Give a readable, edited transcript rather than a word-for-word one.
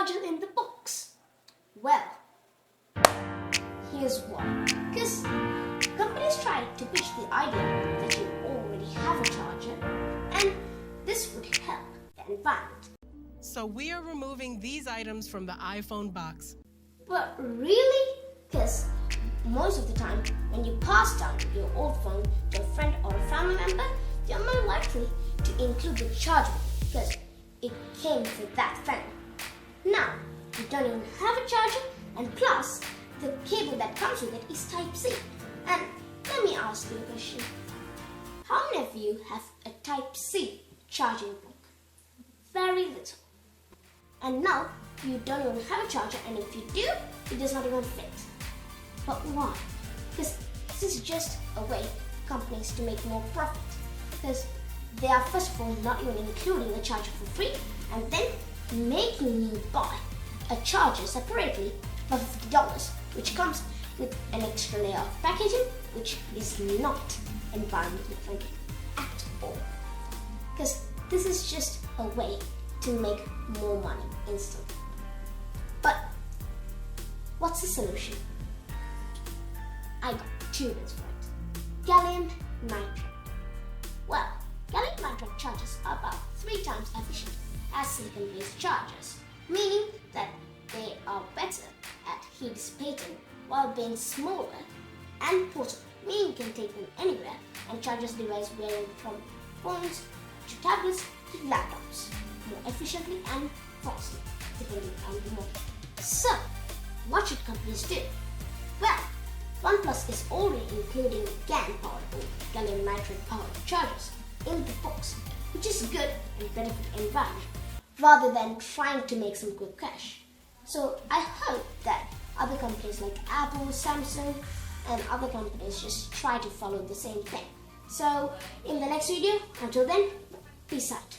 charger in the box? Well, here's why. Because companies try to pitch the idea that you already have a charger, and this would help the environment. So we are removing these items from the iPhone box. But really? Because most of the time, when you pass down your old phone to a friend or a family member, you're more likely to include the charger because it came with that friend. Now, you don't even have a charger, and plus, the cable that comes with it is Type-C. And let me ask you a question. How many of you have a Type-C charging block? Very little. And now, you don't even have a charger, and if you do, it does not even fit. But why? Because this is just a way for companies to make more profit. Because they are first of all not even including the charger for free, and then making you buy a charger separately for $50, which comes with an extra layer of packaging, which is not environmentally friendly at all. Because this is just a way to make more money instantly. But what's the solution? I got two words for it. Gallium nitride. Well, gallium nitride chargers are about 3 times efficient as silicon-based chargers, meaning that they are better at heat dissipating while being smaller and portable, meaning you can take them anywhere and charge this device varying from phones to tablets to laptops more efficiently and fastly, depending on the model. So, what should companies do? Well, OnePlus is already including GaN-powered or gallium nitride-powered chargers in the box, which is good and better for the environment, rather than trying to make some quick cash. So I hope that other companies like Apple, Samsung, and other companies just try to follow the same thing. So in the next video, until then, peace out.